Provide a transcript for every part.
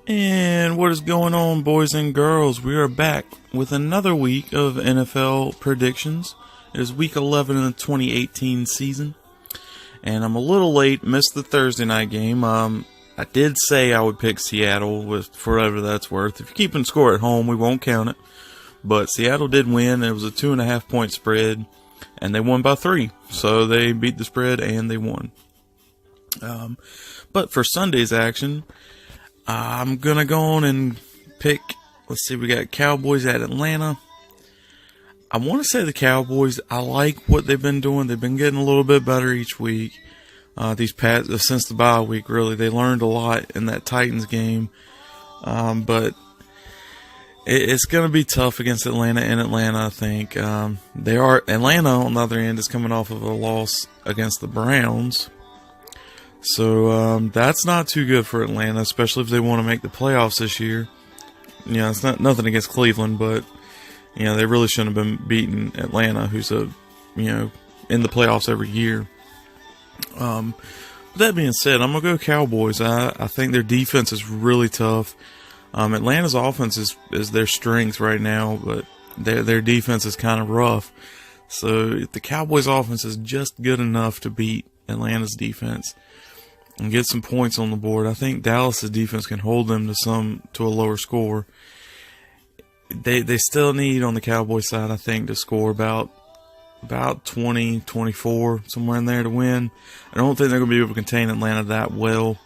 And what is going on, boys and girls? We are back with another week of NFL predictions. It is week 11 of the 2018 season. And I'm a little late, missed the Thursday night game. I did say I would pick Seattle for whatever that's worth. If you're keeping score at home, we won't count it. But Seattle did win. It was a 2.5 point spread. And they won by 3. So they beat the spread and they won. But for Sunday's action, I'm going to go on and pick, let's see, we got Cowboys at Atlanta. I want to say the Cowboys, I like what they've been doing. They've been getting a little bit better each week. Since the bye week, really. They learned a lot in that Titans game. But it's going to be tough against Atlanta in Atlanta, I think. Atlanta, on the other end, is coming off of a loss against the Browns. So that's not too good for Atlanta, especially if they want to make the playoffs this year. It's not nothing against Cleveland, but they really shouldn't have been beating Atlanta, who's in the playoffs every year. With that being said, I'm gonna go Cowboys. I think their defense is really tough. Atlanta's offense is their strength right now, but their defense is kind of rough. So if the Cowboys' offense is just good enough to beat Atlanta's defense and get some points on the board, I think Dallas' defense can hold them to a lower score. They still need, on the Cowboys side, I think, to score about 20, 24, somewhere in there to win. I don't think they're going to be able to contain Atlanta that well,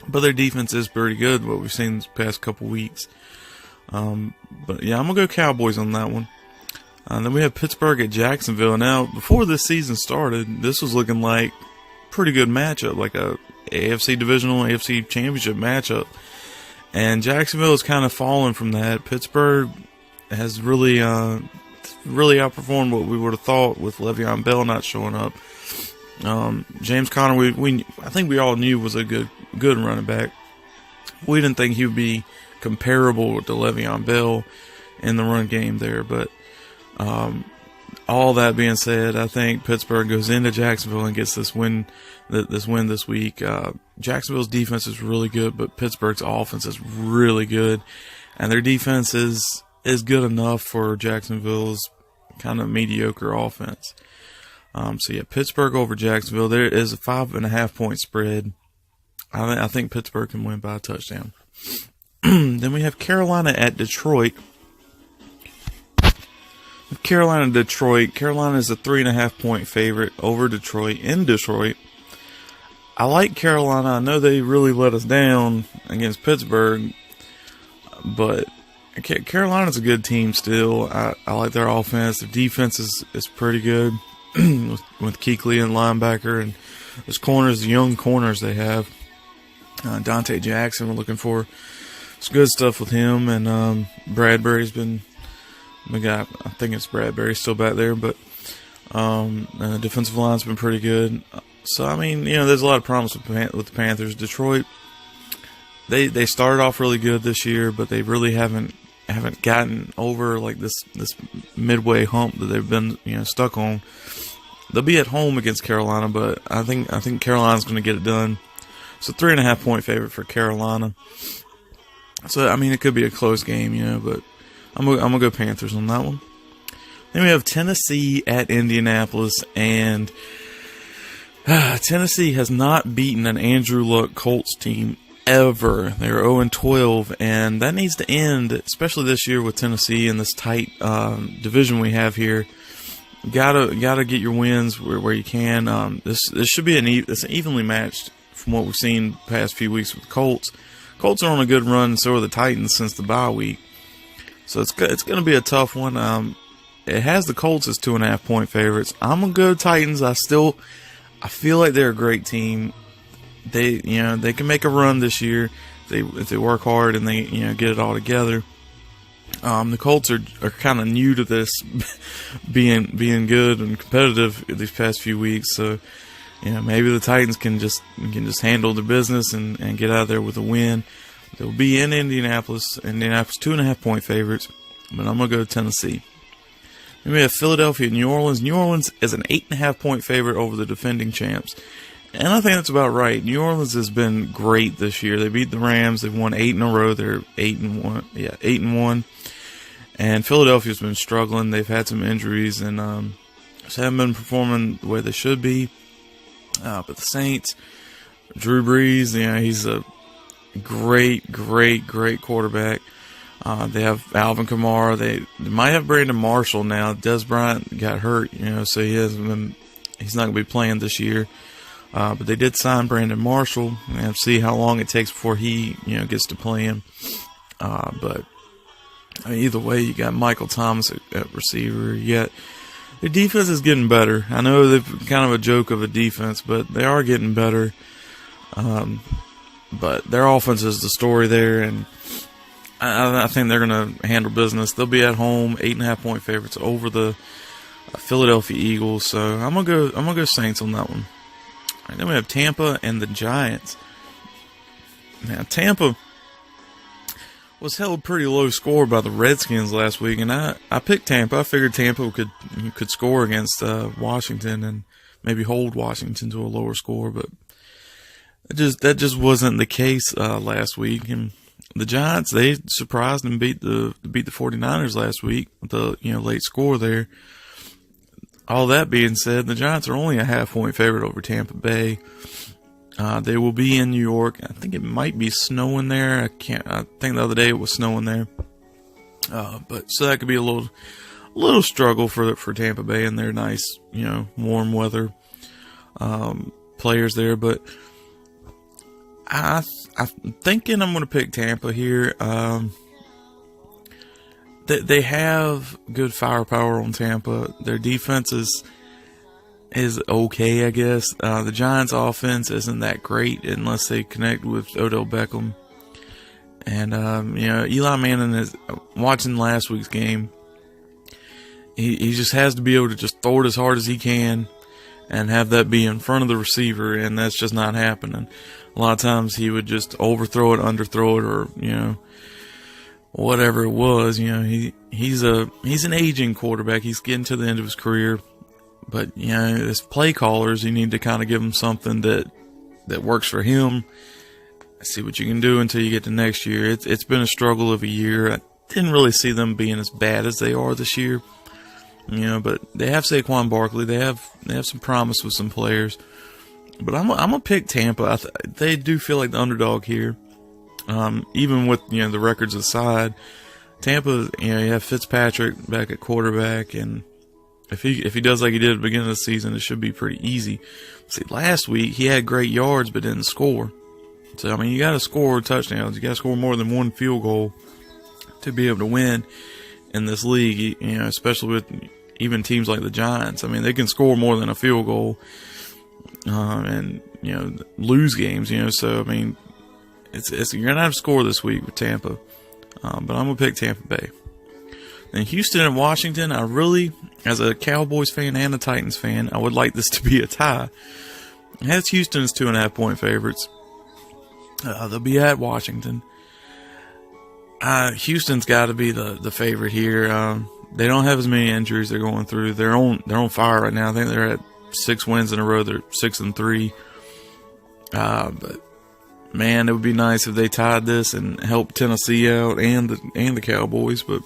but their defense is pretty good, what we've seen this past couple weeks. But yeah, I'm going to go Cowboys on that one. Then we have Pittsburgh at Jacksonville. Now, before this season started, this was looking like a pretty good matchup, like a AFC divisional, AFC championship matchup. And Jacksonville has kind of fallen from that. Pittsburgh has really outperformed what we would have thought with Le'Veon Bell not showing up. James Conner, I think we all knew was a good running back. We didn't think he would be comparable to Le'Veon Bell in the run game there, but all that being said, I think Pittsburgh goes into Jacksonville and gets this win this week. Jacksonville's defense is really good, but Pittsburgh's offense is really good, and their defense is good enough for Jacksonville's kind of mediocre offense. So yeah, Pittsburgh over Jacksonville. There is a 5.5 point spread. I think Pittsburgh can win by a touchdown. Then we have Carolina at Detroit. Detroit. Carolina is a 3.5 point favorite over Detroit in Detroit. I like Carolina. I know they really let us down against Pittsburgh, but Carolina's a good team still. I like their offense. Their defense is pretty good with Kuechly and linebacker, and those corners, the young corners they have. Dante Jackson, we're looking for some good stuff with him, and Bradbury's been. I think it's Bradbury still back there, but the defensive line's been pretty good. So, there's a lot of promise with the Panthers. Detroit, they started off really good this year, but they really haven't gotten over like this midway hump that they've been stuck on. They'll be at home against Carolina, but I think Carolina's going to get it done. So 3.5 point favorite for Carolina. So it could be a close game, but I'm gonna go Panthers on that one. Then we have Tennessee at Indianapolis, and Tennessee has not beaten an Andrew Luck Colts team ever. They're 0-12, and that needs to end, especially this year with Tennessee and this tight division we have here. Gotta get your wins where you can. This should be it's evenly matched from what we've seen the past few weeks with the Colts. Colts are on a good run, and so are the Titans since the bye week. So it's going to be a tough one. It has the Colts as 2.5 point favorites. I'm going to go Titans. I feel like they're a great team. They can make a run this year if they work hard and they get it all together. The Colts are kind of new to this being good and competitive these past few weeks. So maybe the Titans can just handle the business and get out of there with a win. They'll be in Indianapolis. Indianapolis 2.5 point favorites, but I'm going to go Tennessee. Then we have Philadelphia, New Orleans. New Orleans is an 8.5 point favorite over the defending champs. And I think that's about right. New Orleans has been great this year. They beat the Rams. They've won 8 in a row. They're 8-1. Yeah, 8-1. And Philadelphia's been struggling. They've had some injuries and just haven't been performing the way they should be. But the Saints, Drew Brees, he's a great quarterback. They have Alvin Kamara. They might have Brandon Marshall now. Dez Bryant got hurt, so he's not going to be playing this year. But they did sign Brandon Marshall, and see how long it takes before he, gets to play him. But either way, you got Michael Thomas at receiver. Yet their defense is getting better. I know they've kind of a joke of a defense, but they are getting better. But their offense is the story there, and I think they're going to handle business. They'll be at home, 8.5-point favorites over the Philadelphia Eagles. So I'm gonna go Saints on that one. All right, then we have Tampa and the Giants. Now, Tampa was held pretty low score by the Redskins last week, and I picked Tampa. I figured Tampa could score against Washington and maybe hold Washington to a lower score, but that just wasn't the case last week. And the Giants, they surprised and beat the 49ers last week with the late score there. All that being said, the Giants are only a 0.5-point favorite over Tampa Bay. They will be in New York. I think it might be snowing there. I think the other day it was snowing there. But so that could be a little struggle for Tampa Bay and their nice, warm weather players there. But I'm thinking I'm going to pick Tampa here. They have good firepower on Tampa. Their defense is okay, I guess. The Giants' offense isn't that great unless they connect with Odell Beckham. And Eli Manning is watching last week's game. He just has to be able to just throw it as hard as he can and have that be in front of the receiver, and that's just not happening. A lot of times he would just overthrow it, underthrow it, or whatever it was. He's an aging quarterback. He's getting to the end of his career, but as play callers, you need to kind of give him something that works for him. See what you can do until you get to next year. It's been a struggle of a year. I didn't really see them being as bad as they are this year. But they have Saquon Barkley. They have some promise with some players. But I'm gonna pick Tampa. They do feel like the underdog here. Even with the records aside, Tampa, you have Fitzpatrick back at quarterback, and if he does like he did at the beginning of the season, it should be pretty easy. See, last week he had great yards but didn't score. So you got to score touchdowns. You got to score more than one field goal to be able to win in this league. Especially with even teams like the Giants. They can score more than a field goal and lose games. So it's you're gonna have to score this week with Tampa. But I'm gonna pick Tampa Bay. Then Houston and Washington. I really, as a Cowboys fan and a Titans fan, I would like this to be a tie. It has Houston as 2.5-point favorites. They'll be at Washington. Houston's got to be the favorite here. They don't have as many injuries they're going through. They're on fire right now. I think they're at 6 wins in a row. They're 6-3. But man, it would be nice if they tied this and helped Tennessee out and the Cowboys. But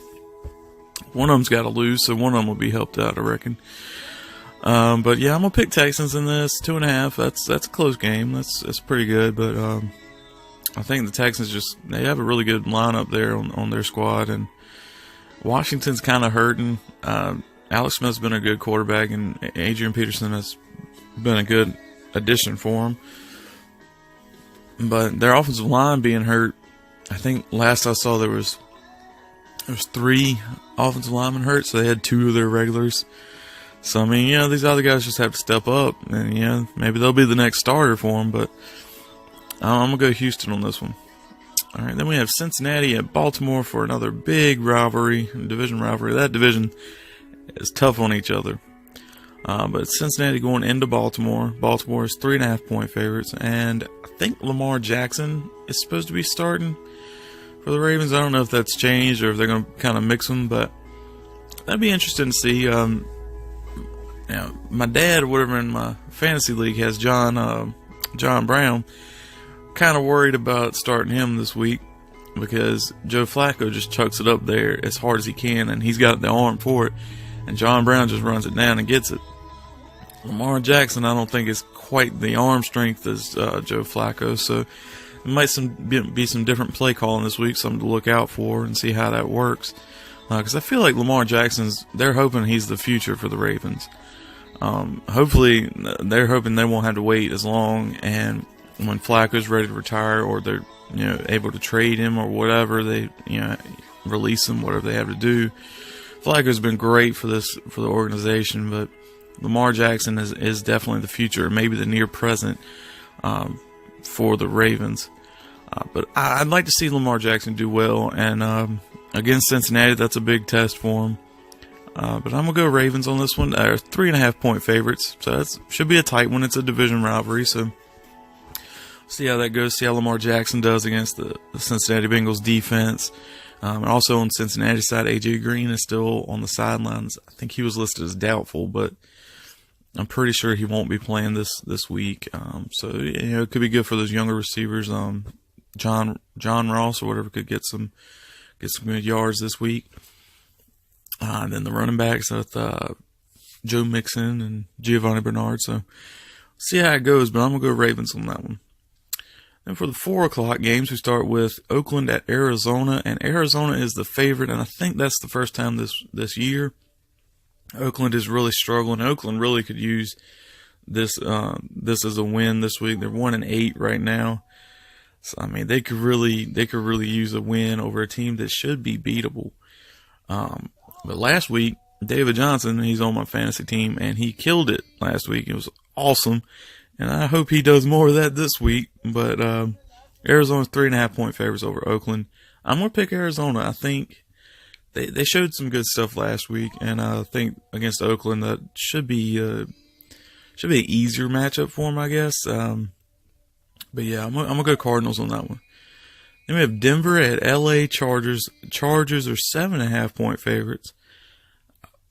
one of them's got to lose, so one of them will be helped out, I reckon. But yeah, I'm gonna pick Texans in this 2.5. That's a close game. That's pretty good. But I think the Texans they have a really good lineup there on their squad, and Washington's kind of hurting. Alex Smith's been a good quarterback, and Adrian Peterson has been a good addition for him. But their offensive line being hurt, I think last I saw there was 3 offensive linemen hurt, so they had 2 of their regulars. So these other guys just have to step up, and maybe they'll be the next starter for them. But I'm gonna go Houston on this one. All right, then we have Cincinnati at Baltimore for another big rivalry, division rivalry. That division is tough on each other. But Cincinnati going into Baltimore. Baltimore is 3.5-point favorites, and I think Lamar Jackson is supposed to be starting for the Ravens. I don't know if that's changed or if they're going to kind of mix them, but that'd be interesting to see. My dad or whatever in my fantasy league has John John Brown. Kind of worried about starting him this week because Joe Flacco just chucks it up there as hard as he can, and he's got the arm for it, and John Brown just runs it down and gets it. Lamar Jackson, I don't think is quite the arm strength as Joe Flacco, so it might be some different play calling this week, something to look out for and see how that works. Because I feel like Lamar Jackson's, they're hoping he's the future for the Ravens. Hopefully, they're hoping they won't have to wait as long, and when Flacco's ready to retire, or they're able to trade him or whatever, they release him, whatever they have to do. Flacco's been great for the organization, but Lamar Jackson is definitely the future, maybe the near present for the Ravens. But I'd like to see Lamar Jackson do well, and against Cincinnati, that's a big test for him. But I'm going to go Ravens on this one. 3.5-point favorites, so that should be a tight one. It's a division rivalry, so see how that goes. See how Lamar Jackson does against the Cincinnati Bengals defense. And also on Cincinnati side, A.J. Green is still on the sidelines. I think he was listed as doubtful, but I'm pretty sure he won't be playing this week. So it could be good for those younger receivers. John Ross or whatever could get some good yards this week. And then the running backs with Joe Mixon and Giovanni Bernard. So see how it goes, but I'm going to go Ravens on that one. And for the 4 o'clock games, we start with Oakland at Arizona. And Arizona is the favorite, and I think that's the first time this year. Oakland is really struggling. Oakland really could use this as a win this week. They're 1-8 right now. So I mean, they could really use a win over a team that should be beatable. But last week, David Johnson, he's on my fantasy team, and he killed it last week. It was awesome, and I hope he does more of that this week. But Arizona's 3.5-point favorites over Oakland. I'm gonna pick Arizona. I think they showed some good stuff last week, and I think against Oakland that should be an easier matchup for them, I guess. But yeah, I'm gonna go Cardinals on that one. Then we have Denver at LA Chargers. Chargers are 7.5-point favorites.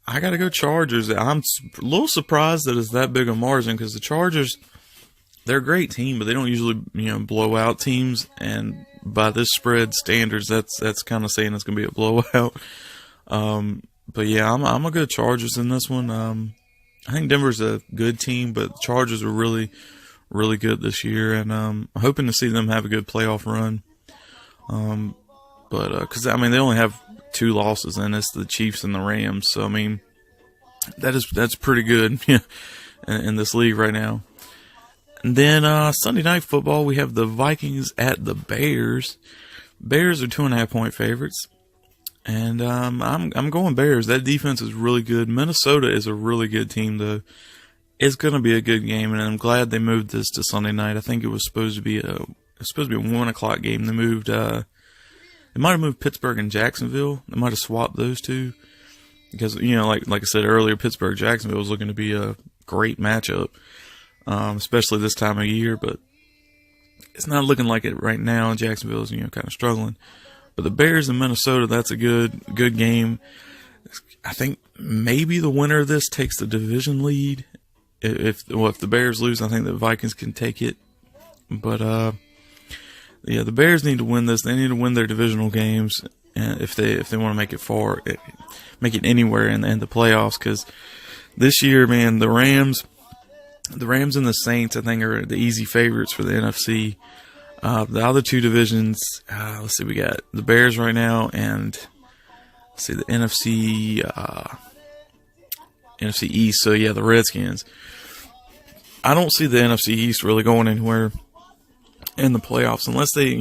I gotta go Chargers. I'm a little surprised that it's that big a margin, because the Chargers, they're a great team, but they don't usually blow out teams. And by this spread standards, that's kind of saying it's gonna be a blowout. But yeah, I'm gonna go Chargers in this one. I think Denver's a good team, but the Chargers are really, really good this year, and I'm hoping to see them have a good playoff run. Because they only have 2 losses, and it's the Chiefs and the Rams. So I mean, that's pretty good in this league right now. And then Sunday Night Football, we have the Vikings at the Bears. Bears are 2.5-point favorites, and I'm going Bears. That defense is really good. Minnesota is a really good team, though. It's going to be a good game, and I'm glad they moved this to Sunday night. I think it was supposed to be a 1 o'clock game. They moved. They might have moved Pittsburgh and Jacksonville. They might have swapped those two, because like I said earlier, Pittsburgh Jacksonville was looking to be a great matchup, especially this time of year. But it's not looking like it right now. Jacksonville is kind of struggling. But the Bears and Minnesota, that's a good game. I think maybe the winner of this takes the division lead. If the Bears lose, I think the Vikings can take it. But yeah, the Bears need to win this. They need to win their divisional games, and if they want to make it far, make it anywhere in the playoffs. Because this year, man, the Rams and the Saints, I think, are the easy favorites for the NFC. The other 2 divisions, let's see, we got the Bears right now, and let's see, the NFC East. So yeah, the Redskins. I don't see the NFC East really going anywhere in the playoffs unless they,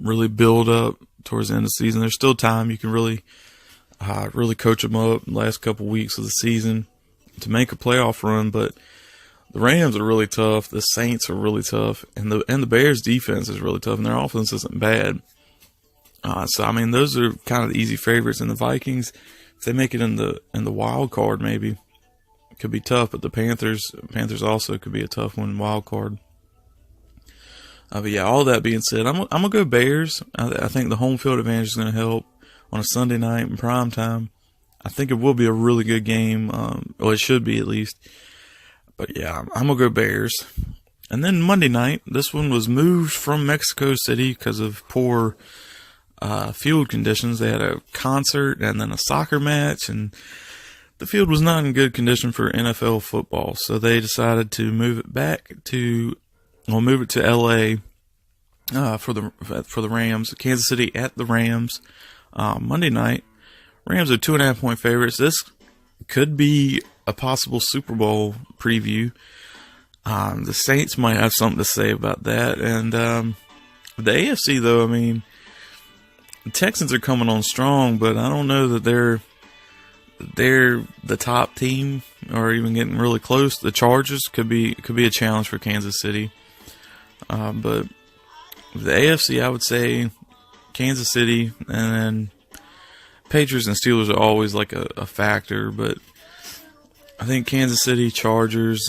really build up towards the end of the season. There's still time. You can really coach them up in the last couple weeks of the season to make a playoff run. But the Rams are really tough. The Saints are really tough, and the Bears defense is really tough, and their offense isn't bad. So I mean, those are kind of the easy favorites. And the Vikings, if they make it in the wild card, maybe it could be tough. But the Panthers also could be a tough one, wild card. But yeah, all that being said, I'm gonna go Bears. I think the home field advantage is gonna help on a Sunday night in prime time. I think it will be a really good game. Well, it should be at least. But yeah, I'm gonna go Bears. And then Monday night, this one was moved from Mexico City because of poor field conditions. They had a concert and then a soccer match, and the field was not in good condition for NFL football. So they decided to move it to LA for the Rams. Kansas City at the Rams Monday night. Rams are 2.5-point favorites. This could be a possible Super Bowl preview. The Saints might have something to say about that. And the AFC, though, I mean, the Texans are coming on strong, but I don't know that they're the top team or even getting really close. The Chargers could be a challenge for Kansas City. But the AFC, I would say Kansas City, and then Patriots and Steelers are always like a factor, but I think Kansas City, Chargers,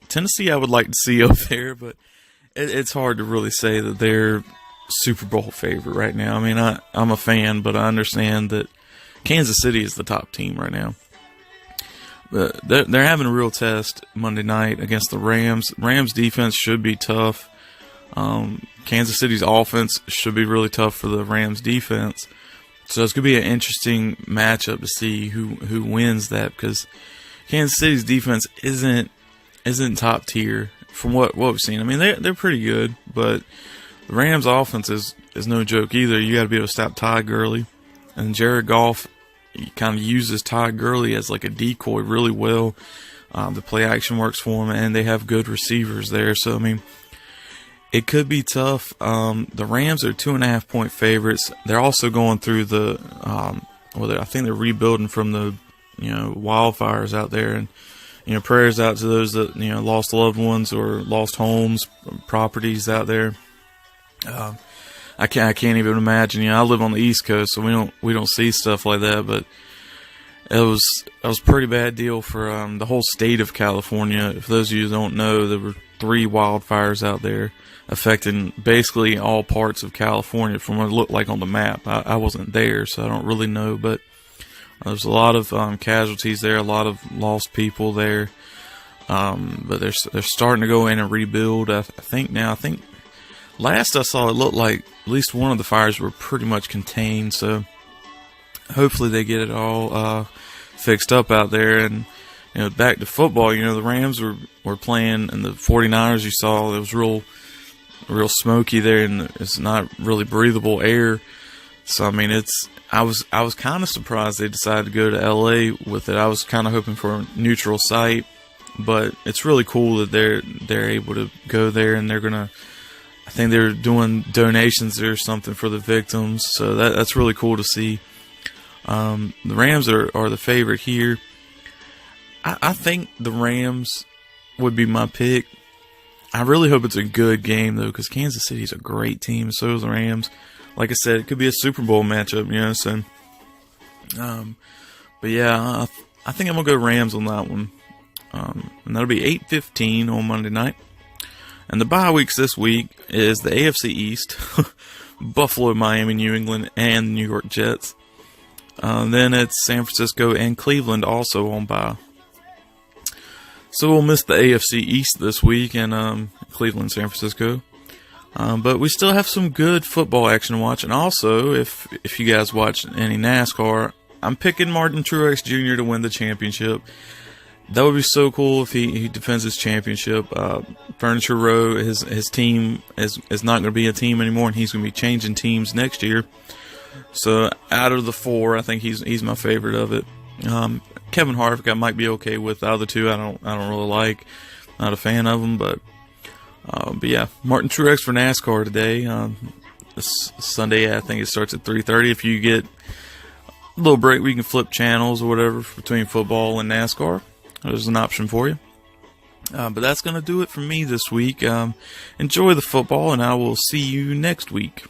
Tennessee I would like to see up there, but it's hard to really say that they're Super Bowl favorite right now. I mean, I'm a fan, but I understand that Kansas City is the top team right now. But they're having a real test Monday night against the Rams. Rams defense should be tough. Kansas City's offense should be really tough for the Rams defense. So it's going to be an interesting matchup to see who wins that, because Kansas City's defense isn't top tier from what we've seen. I mean, they're pretty good, but the Rams offense is no joke either. You got to be able to stop Todd Gurley, and Jared Goff kind of uses Todd Gurley as like a decoy really well. The play action works for him, and they have good receivers there. So I mean, it could be tough. The Rams are 2.5-point favorites. They're also going through the I think they're rebuilding from the wildfires out there, and prayers out to those that lost loved ones or lost homes, properties out there. I can't even imagine. I live on the East Coast, so we don't see stuff like that. But it was a pretty bad deal for the whole state of California. For those of you who don't know, there were 3 wildfires out there affecting basically all parts of California from what it looked like on the map. I wasn't there, so I don't really know. But there's a lot of casualties there, a lot of lost people there. But they're starting to go in and rebuild. I think last I saw, it looked like at least one of the fires were pretty much contained. So hopefully they get it all fixed up out there. And back to football. The Rams were playing, and the 49ers, you saw it was real smoky there, and it's not really breathable air. So I mean, I was kind of surprised they decided to go to LA with it. I was kind of hoping for a neutral site, but it's really cool that they're able to go there, and I think they're doing donations or something for the victims. So that's really cool to see. The Rams are the favorite here. I think the Rams would be my pick. I really hope it's a good game, though, because Kansas City's a great team, so is the Rams. Like I said, it could be a Super Bowl matchup, so. But yeah, I think I'm going to go Rams on that one. And that'll be 8:15 on Monday night. And the bye weeks this week is the AFC East, Buffalo, Miami, New England, and New York Jets. Then it's San Francisco and Cleveland also on bye. So we'll miss the AFC East this week, and Cleveland, San Francisco. But we still have some good football action to watch. And also, if you guys watch any NASCAR, I'm picking Martin Truex Jr. to win the championship. That would be so cool if he defends his championship. Furniture Row, his team is not going to be a team anymore, and he's going to be changing teams next year. So out of the 4, I think he's my favorite of it. Kevin Harvick I might be okay with. The other 2 I don't really like. Not a fan of them, but yeah, Martin Truex for NASCAR today. This Sunday, I think it starts at 3:30. If you get a little break, we can flip channels or whatever between football and NASCAR. There's an option for you. But that's going to do it for me this week. Enjoy the football, and I will see you next week.